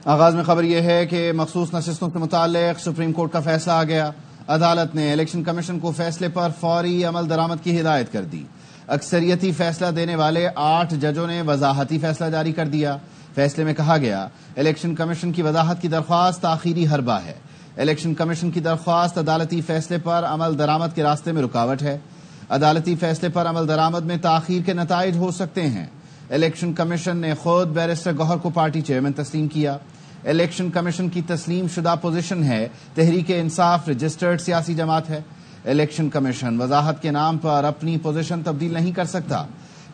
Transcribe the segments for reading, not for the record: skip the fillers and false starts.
آغاز میں خبر یہ ہے کہ مخصوص نشستوں سے متعلق سپریم کورٹ کا فیصلہ آ گیا۔ عدالت نے الیکشن کمیشن کو فیصلے پر فوری عمل درآمد کی ہدایت کر دی۔ اکثریتی فیصلہ دینے والے 8 ججوں نے وضاحتی فیصلہ جاری کر دیا۔ فیصلے میں کہا گیا، الیکشن کمیشن کی وضاحت کی درخواست تاخیری حربہ ہے۔ الیکشن کمیشن کی درخواست عدالتی فیصلے پر عمل درآمد کے راستے میں رکاوٹ ہے۔ عدالتی فیصلے پر عمل درآمد میں تاخیر کے نتائج ہو سکتے ہیں۔ الیکشن کمیشن نے خود بیرسٹر گوہر کو پارٹی چیئرمین تسلیم کیا۔ الیکشن کمیشن کی تسلیم شدہ پوزیشن ہے تحریک انصاف رجسٹرڈ سیاسی جماعت ہے۔ الیکشن کمیشن وضاحت کے نام پر اپنی پوزیشن تبدیل نہیں کر سکتا۔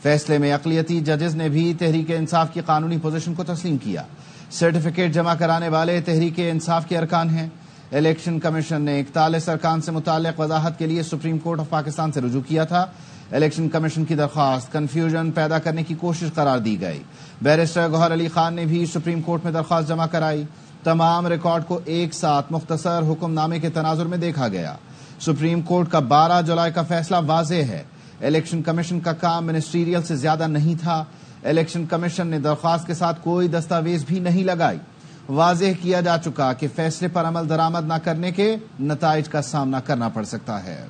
فیصلے میں اقلیتی ججز نے بھی تحریک انصاف کی قانونی پوزیشن کو تسلیم کیا۔ سرٹیفکیٹ جمع کرانے والے تحریک انصاف کے ارکان ہیں۔ الیکشن کمیشن نے 41 ارکان سے متعلق وضاحت کے لیے سپریم کورٹ آف پاکستان سے رجوع کیا تھا۔ الیکشن کمیشن کی درخواست کنفیوژن پیدا کرنے کی کوشش قرار دی گئی۔ بیرسٹر گوہر علی خان نے بھی سپریم کورٹ میں درخواست جمع کرائی۔ تمام ریکارڈ کو ایک ساتھ مختصر حکم نامے کے تناظر میں دیکھا گیا۔ سپریم کورٹ کا 12 جولائی کا فیصلہ واضح ہے، الیکشن کمیشن کا کام منسٹریل سے زیادہ نہیں تھا۔ الیکشن کمیشن نے درخواست کے ساتھ کوئی دستاویز بھی نہیں لگائی۔ واضح کیا جا چکا کہ فیصلے پر عمل درآمد نہ کرنے کے نتائج کا سامنا کرنا پڑ سکتا ہے۔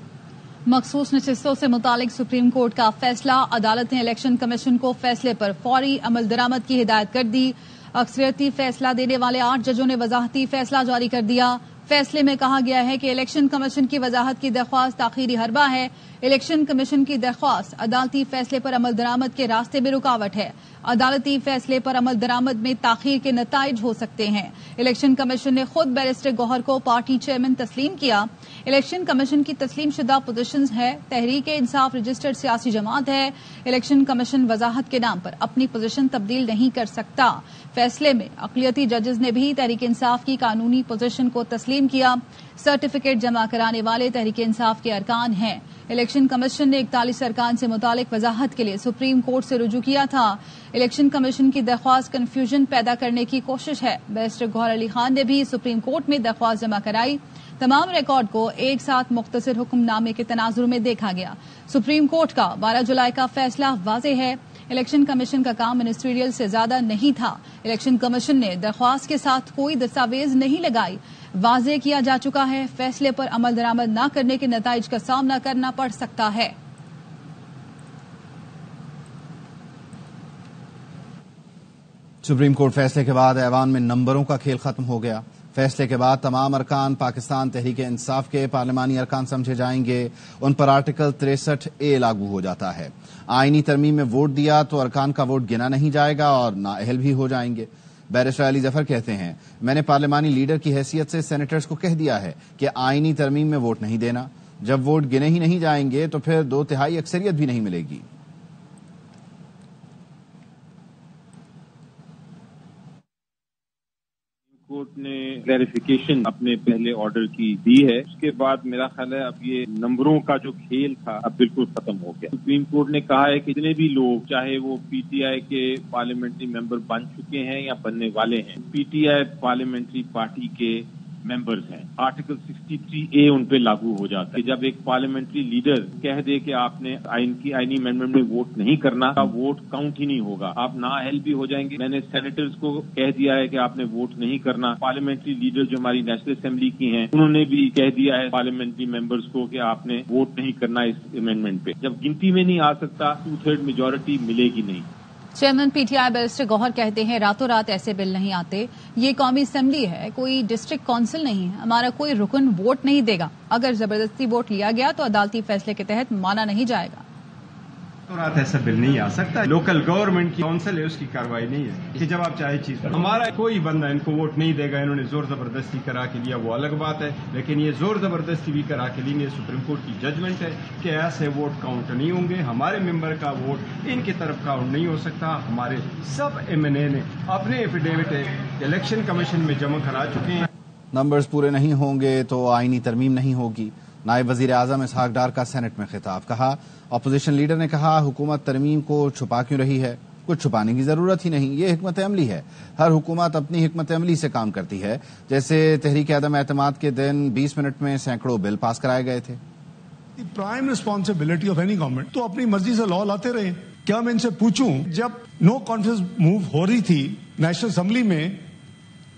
مخصوص نشستوں سے متعلق سپریم کورٹ کا فیصلہ، عدالت نے الیکشن کمیشن کو فیصلے پر فوری عمل درآمد کی ہدایت کر دی۔ اکثریتی فیصلہ دینے والے 8 ججوں نے وضاحتی فیصلہ جاری کر دیا۔ فیصلے میں کہا گیا ہے کہ الیکشن کمیشن کی وضاحت کی درخواست تاخیری حربہ ہے۔ الیکشن کمیشن کی درخواست عدالتی فیصلے پر عمل درآمد کے راستے میں رکاوٹ ہے۔ عدالتی فیصلے پر عمل درآمد میں تاخیر کے نتائج ہو سکتے ہیں۔ الیکشن کمیشن نے خود بیرسٹر گوہر کو پارٹی چیئرمین تسلیم کیا۔ الیکشن کمیشن کی تسلیم شدہ پوزیشنز ہے تحریک انصاف رجسٹرڈ سیاسی جماعت ہے۔ الیکشن کمیشن وضاحت کے نام پر اپنی پوزیشن تبدیل نہیں کر سکتا۔ فیصلے میں اقلیتی ججز نے بھی تحریک انصاف کی قانونی پوزیشن کو تسلیم کیا۔ سرٹیفکیٹ جمع کرانے والے تحریک انصاف کے ارکان ہیں۔ الیکشن کمیشن نے 41 ارکان سے متعلق وضاحت کے لیے سپریم کورٹ سے رجوع کیا تھا۔ الیکشن کمیشن کی درخواست کنفیوژن پیدا کرنے کی کوشش ہے۔ بیرسٹر گوہر علی خان نے بھی سپریم کورٹ میں درخواست جمع کرائی۔ تمام ریکارڈ کو ایک ساتھ مختصر حکم نامے کے تناظر میں دیکھا گیا۔ سپریم کورٹ کا 12 جولائی کا فیصلہ واضح ہے، الیکشن کمیشن کا کام منسٹریل سے زیادہ نہیں تھا۔ الیکشن کمیشن نے درخواست کے ساتھ کوئی دستاویز نہیں لگائی۔ واضح کیا جا چکا ہے، فیصلے پر عمل درآمد نہ کرنے کے نتائج کا سامنا کرنا پڑ سکتا ہے۔ سپریم کورٹ فیصلے کے بعد ایوان میں نمبروں کا کھیل ختم ہو گیا۔ فیصلے کے بعد تمام ارکان پاکستان تحریک انصاف کے پارلیمانی ارکان سمجھے جائیں گے۔ ان پر آرٹیکل 63A لاگو ہو جاتا ہے۔ آئینی ترمیم میں ووٹ دیا تو ارکان کا ووٹ گنا نہیں جائے گا اور نااہل بھی ہو جائیں گے۔ بیرسٹر علی ظفر کہتے ہیں، میں نے پارلیمانی لیڈر کی حیثیت سے سینیٹرز کو کہہ دیا ہے کہ آئینی ترمیم میں ووٹ نہیں دینا۔ جب ووٹ گنے ہی نہیں جائیں گے تو پھر 2/3 اکثریت بھی نہیں ملے گی۔ کورٹ نے کلیریفیکیشن اپنے پہلے آرڈر کی دی ہے، اس کے بعد میرا خیال ہے اب یہ نمبروں کا جو کھیل تھا اب بالکل ختم ہو گیا۔ سپریم کورٹ نے کہا ہے کہ جتنے بھی لوگ چاہے وہ پی ٹی آئی کے پارلیمنٹری ممبر بن چکے ہیں یا بننے والے ہیں، پی ٹی آئی پارلیمنٹری پارٹی کے ممبرز ہیں، آرٹیکل 63A ان پہ لاگو ہو جاتا ہے۔ جب ایک پارلیمنٹری لیڈر کہہ دے کہ آپ نے آئینی امینڈمنٹ میں ووٹ نہیں کرنا، کا ووٹ کاؤنٹ ہی نہیں ہوگا، آپ نااہل بھی ہو جائیں گے۔ میں نے سینیٹرز کو کہہ دیا ہے کہ آپ نے ووٹ نہیں کرنا۔ پارلیمنٹری لیڈر جو ہماری نیشنل اسمبلی کی ہیں، انہوں نے بھی کہہ دیا ہے پارلیمنٹری ممبرز کو کہ آپ نے ووٹ نہیں کرنا اس امینڈمنٹ پہ۔ جب گنتی میں نہیں آ سکتا، 2/3 میجورٹی ملے گی نہیں۔ Chairman P T I barrister Gohar کہتے ہیں، راتوں رات ایسے بل نہیں آتے، یہ قومی اسمبلی ہے، کوئی ڈسٹرکٹ کونسل نہیں ہے، ہمارا کوئی رکن ووٹ نہیں دے گا۔ اگر زبردستی ووٹ لیا گیا تو عدالتی فیصلے کے تحت مانا نہیں جائے گا۔ رات ایسا بل نہیں آ سکتا، لوکل گورنمنٹ کی کونسل ہے، اس کی کاروائی نہیں ہے کہ جب آپ چاہے چیز ہمارا کوئی بندہ ان کو ووٹ نہیں دے گا، انہوں نے زور زبردستی کرا کے لیا وہ الگ بات ہے، لیکن یہ زور زبردستی بھی کرا کے لیں گے، سپریم کورٹ کی ججمنٹ ہے کہ ایسے ووٹ کاؤنٹ نہیں ہوں گے، ہمارے ممبر کا ووٹ ان کی طرف کاؤنٹ نہیں ہو سکتا۔ ہمارے سب ایم این اے نے اپنے ایفیڈیوٹ الیکشن کمیشن میں جمع کرا چکے ہیں۔ نمبرز پورے نہیں ہوں گے تو آئینی ترمیم نہیں ہوگی۔ نائب وزیر اعظم اسحاق ڈار کا سینٹ میں خطاب، کہا اپوزیشن لیڈر نے کہا حکومت ترمیم کو چھپا کیوں رہی ہے، کچھ چھپانے کی ضرورت ہی نہیں، یہ حکمت عملی ہے، ہر حکومت اپنی حکمت عملی سے کام کرتی ہے، جیسے تحریک عدم اعتماد کے دن 20 منٹ میں سینکڑوں بل پاس کرائے گئے تھے۔ Prime responsibility of any government تو اپنی مرضی سے لا لاتے رہے۔ کیا میں ان سے پوچھوں، جب نو کانفیڈنس موو ہو رہی تھی نیشنل اسمبلی میں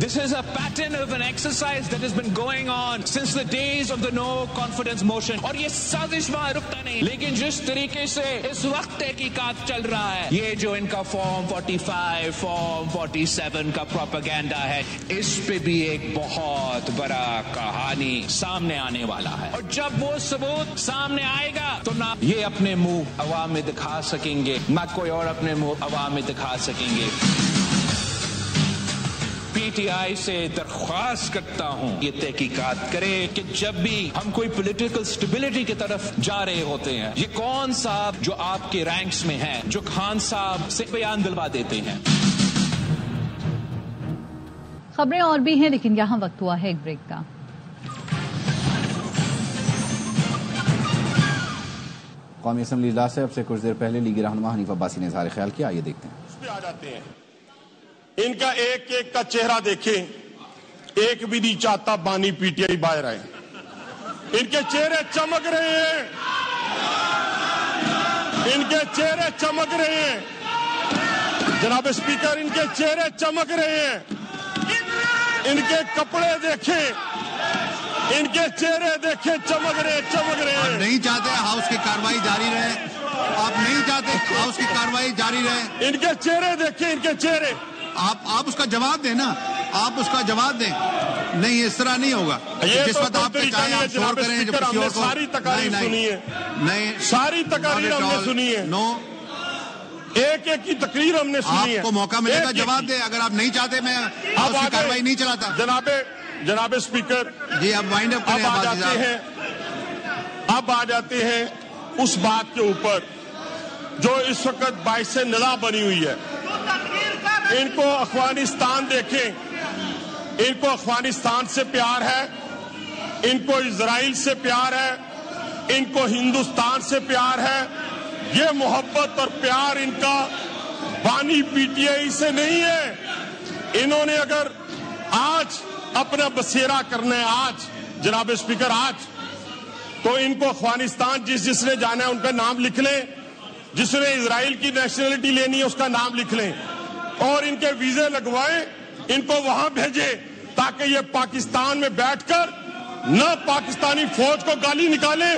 this is a pattern of an exercise that has been going on since the days of the no confidence motion. اور یہ سازش وہاں رکتا نہیں, لیکن جس طریقے سے اس وقت تحقیقات چل رہا ہے, یہ جو ان کا فارم 45 فارم 47 کا پروپیگنڈا ہے, اس پہ بھی ایک بہت بڑا کہانی سامنے آنے والا ہے. اور جب وہ ثبوت سامنے آئے گا تو نہ یہ اپنے منہ عوام میں دکھا سکیں گے, نہ کوئی اور اپنے منہ عوام میں دکھا سکیں گے. پی ٹی آئی سے درخواست کرتا ہوں یہ تحقیقات کرے کہ جب بھی ہم کوئی پولیٹیکل سٹیبلٹی کی طرف جا رہے ہوتے ہیں, یہ کون صاحب جو آپ کے رینکس میں ہیں جو خان صاحب سے بیان دلوا دیتے ہیں. خبریں اور بھی ہیں, لیکن یہاں وقت ہوا ہے ایک بریک کا. قومی اسمبلی اجلاس سے اب سے کچھ دیر پہلے لیگی رہنما حنیف عباسی نے اظہار خیال کیا, آئیے دیکھتے ہیں. اس پہ آ جاتے ہیں, ان کا ایک ایک کا چہرہ دیکھیں, ایک بھی نہیں چاہتا بانی پی ٹی آئی باہر آئے. ان کے چہرے چمک رہے ہیں, ان کے چہرے چمک رہے ہیں. جناب اسپیکر, ان کے چہرے چمک رہے ہیں, ان کے کپڑے دیکھیں, ان کے چہرے دیکھیں, چمک رہے چمک رہے ہیں. نہیں چاہتے ہاؤس کی کارروائی جاری رہے, آپ نہیں چاہتے ہاؤس کی کارروائی جاری رہے. ان کے چہرے دیکھیں, ان کے چہرے. آپ اس کا جواب دیں نا, آپ اس کا جواب دیں. نہیں, اس طرح نہیں ہوگا. جس وقت آپ چاہیں آپ شور کریں, جب کسی اور کو. ساری تقاریر سنی ہے, نہیں ساری تقاریر ہم نے سنی ہے. نو, ایک ایک کی تقریر ہم نے سنی ہے. آپ کو موقع ملے گا جواب دیں. اگر آپ نہیں چاہتے میں ہاؤس کی کارروائی نہیں چلاتا. جناب اسپیکر, جی اب وائنڈ اپ کریں. اب آ جاتے ہیں اس بات کے اوپر جو اس وقت باعث ندا بنی ہوئی ہے. ان کو افغانستان دیکھیں, ان کو افغانستان سے پیار ہے, ان کو اسرائیل سے پیار ہے, ان کو ہندوستان سے پیار ہے. یہ محبت اور پیار ان کا بانی پی ٹی آئی سے نہیں ہے. انہوں نے اگر آج اپنا بسیرا کرنا ہے, آج جناب اسپیکر آج, تو ان کو افغانستان جس نے جانا ہے ان کا نام لکھ لیں, جس نے اسرائیل کی نیشنلٹی لینی ہے اس کا نام لکھ لیں, اور ان کے ویزے لگوائیں, ان کو وہاں بھیجیں تاکہ یہ پاکستان میں بیٹھ کر نہ پاکستانی فوج کو گالی نکالے,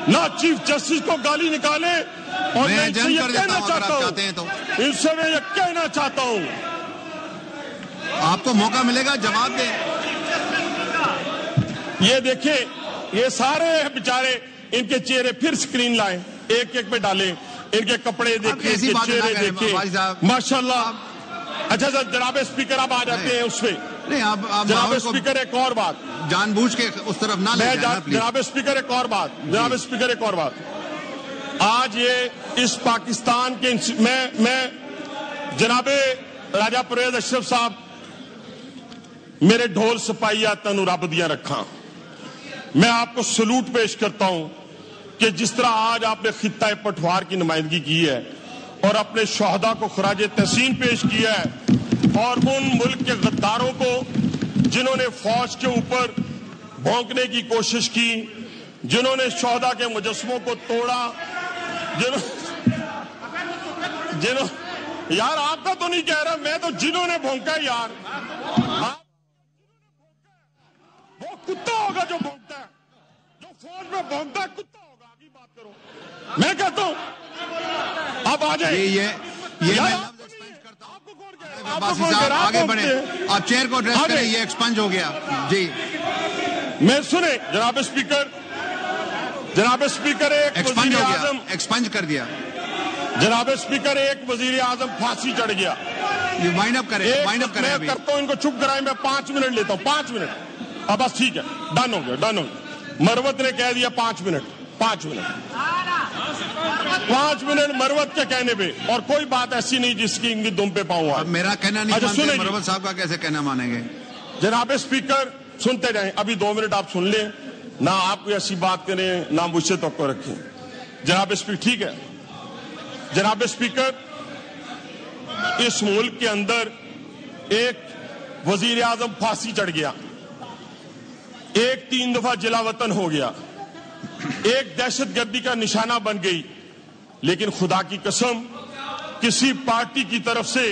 نہ چیف جسٹس کو گالی نکالے. اور میں ان سے یہ کہنا چاہتا ہوں, ان سے میں یہ کہنا چاہتا ہوں, آپ کو موقع ملے گا جواب دیں. یہ دیکھیں, یہ سارے بیچارے, ان کے چہرے پھر سکرین لائیں, ایک ایک پہ ڈالیں, ان کے کپڑے دیکھیں, ان کے چہرے دیکھیں, ماشاءاللہ. اچھا سر, جناب اسپیکر اب آ جاتے ہیں اس پہ. جناب اسپیکر ایک اور بات, جان بوجھ کے اس طرف نہ لے جائیں. جناب اسپیکر ایک اور بات, جناب اسپیکر ایک اور بات. آج یہ اس پاکستان کے میں جناب راجہ پرویز اشرف صاحب, میرے ڈھول سپاہیا تنو رب دیاں رکھاں, میں آپ کو سلوٹ پیش کرتا ہوں کہ جس طرح آج آپ نے خطہ پٹوار کی نمائندگی کی ہے اور اپنے شہداء کو خراج تحسین پیش کیا ہے, اور ان ملک کے غداروں کو جنہوں نے فوج کے اوپر بھونکنے کی کوشش کی, جنہوں نے شہداء کے مجسموں کو توڑا, یار آپ کا تو نہیں کہہ رہا میں, تو جنہوں نے بھونکا یار, وہ کتا ہوگا جو بھونکتا ہے, جو فوج میں بھونکتا ہے کتا ہوگا. آگے بات کرو, میں کہتا ہوں اب آ جائے. آگے بڑھیں, آپ چیئر کو ایڈریس کریں, یہ ایکسپنج ہو گیا. جی میں سنیں جناب اسپیکر, جناب اسپیکر ایک وزیر اعظم ایکسپنج کر دیا. جناب اسپیکر ایک وزیر اعظم پھانسی چڑھ گیا. وائنڈ اپ کریں, وائنڈ اپ کریں. میں کرتا ہوں, ان کو چپ کرائیں, میں 5 منٹ لیتا ہوں, 5 منٹ. اب بس ٹھیک ہے, ڈن ہو گیا, ڈن ہو گیا. مروت نے کہہ دیا 5 منٹ, 5 منٹ, 5 منٹ مروت کے کہنے پہ, اور کوئی بات ایسی نہیں جس کی ان کی دم پہ پاؤں. اب میرا کہنا نہیں مانتے, مروت صاحب کا کیسے کہنا مانیں گے؟ جناب اسپیکر سنتے جائیں, ابھی 2 منٹ آپ سن لیں, نہ آپ کوئی ایسی بات کریں نہ مجھ سے توقع رکھیں. جناب اسپیکر ٹھیک ہے. جناب اسپیکر, اس ملک کے اندر ایک وزیر اعظم پھانسی چڑھ گیا, ایک 3 دفعہ جلا وطن ہو گیا, ایک دہشت گردی کا نشانہ بن گئی, لیکن خدا کی قسم کسی پارٹی کی طرف سے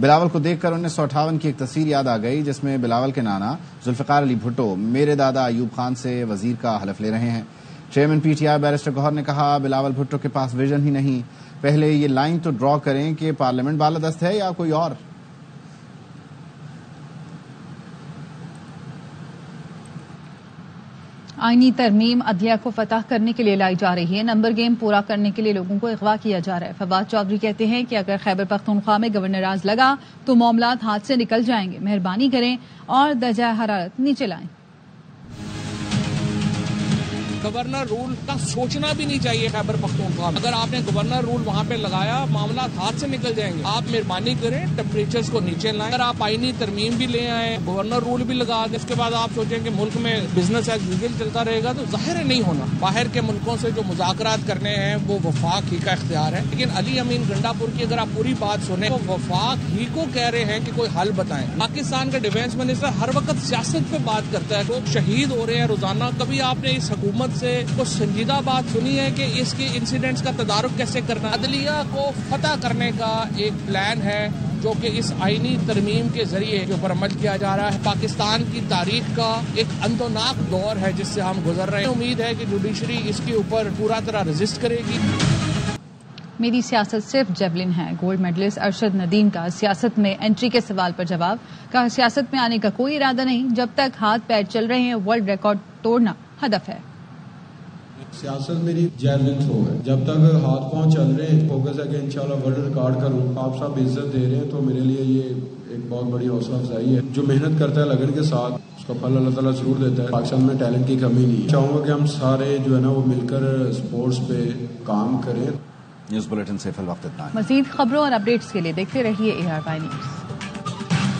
بلاول کو دیکھ کر 1958 کی ایک تصویر یاد آ گئی جس میں بلاول کے نانا ذوالفقار علی بھٹو میرے دادا ایوب خان سے وزیر کا حلف لے رہے ہیں۔ Chairman P T I barrister Gohar نے کہا بلاول بھٹو کے پاس ویژن ہی نہیں، پہلے یہ لائن تو ڈرا کریں کہ پارلیمنٹ بالادست ہے یا کوئی اور۔ آئینی ترمیم عدلیہ کو فتح کرنے کے لیے لائی جا رہی ہے، نمبر گیم پورا کرنے کے لیے لوگوں کو اغوا کیا جا رہا ہے۔ فواد چودھری کہتے ہیں کہ اگر خیبر پختونخوا میں گورنر راز لگا تو معاملات ہاتھ سے نکل جائیں گے، مہربانی کریں اور درجہ حرارت نیچے لائیں۔ گورنر رول کا سوچنا بھی نہیں چاہیے خیبر پختونخوا میں۔ اگر آپ نے گورنر رول وہاں پہ لگایا معاملات ہاتھ سے نکل جائیں گے۔ آپ مہربانی کریں ٹیمپریچرز کو نیچے لائیں۔ اگر آپ آئینی ترمیم بھی لے آئیں، گورنر رول بھی لگا دیں، اس کے بعد آپ سوچیں کہ ملک میں بزنس ایز یوزول چلتا رہے گا تو ظاہر ہے نہیں ہونا۔ باہر کے ملکوں سے جو مذاکرات کرنے ہیں وہ وفاق ہی کا اختیار ہے، لیکن علی امین گنڈا پور کی اگر آپ پوری بات سنیں تو وفاق ہی کو کہہ رہے ہیں کہ کوئی حل بتائیں۔ پاکستان کا ڈیفینس منسٹر ہر وقت سیاست پہ بات کرتا ہے، لوگ شہید ہو رہے ہیں روزانہ۔ کبھی آپ نے اس حکومت سے کچھ سنجیدہ بات سنی ہے کہ اس کے انسیڈنٹس کا تدارک کیسے کرنا؟ عدلیہ کو فتح کرنے کا ایک پلان ہے جو کہ اس آئینی ترمیم کے ذریعے کے اوپر عمل کیا جا رہا ہے۔ پاکستان کی تاریخ کا ایک اندوناک دور ہے جس سے ہم گزر رہے ہیں۔ امید ہے کہ جوڈیشری اس کے اوپر پورا طرح رزسٹ کرے گی۔ میری سیاست صرف جیولن ہے، گولڈ میڈلسٹ ارشد ندیم کا سیاست میں انٹری کے سوال پر جواب، کہا سیاست میں آنے کا کوئی ارادہ نہیں، جب تک ہاتھ پیر چل رہے ہیں ورلڈ ریکارڈ توڑنا ہدف ہے۔ سیاست میری جیولن تھرو ہے، جب تک ہاتھ پاؤں چل رہے ہیں فوکس ہے کہ انشاءاللہ ورلڈ ریکارڈ کروں۔ آپ سب عزت دے رہے ہیں تو میرے لیے یہ ایک بہت بڑی حوصلہ افزائی ہے۔ جو محنت کرتا ہے لگن کے ساتھ اس کا پھل اللہ تعالیٰ ضرور دیتا ہے۔ پاکستان میں ٹیلنٹ کی کمی نہیں ہے، چاہوں گا کہ ہم سارے جو ہے نا وہ مل کر اسپورٹس پہ کام کریں۔ نیوز بلیٹن سے فی الوقت اتنا ہے۔ مزید خبروں اور اپڈیٹس کے لیے دیکھتے رہیے ARY نیوز۔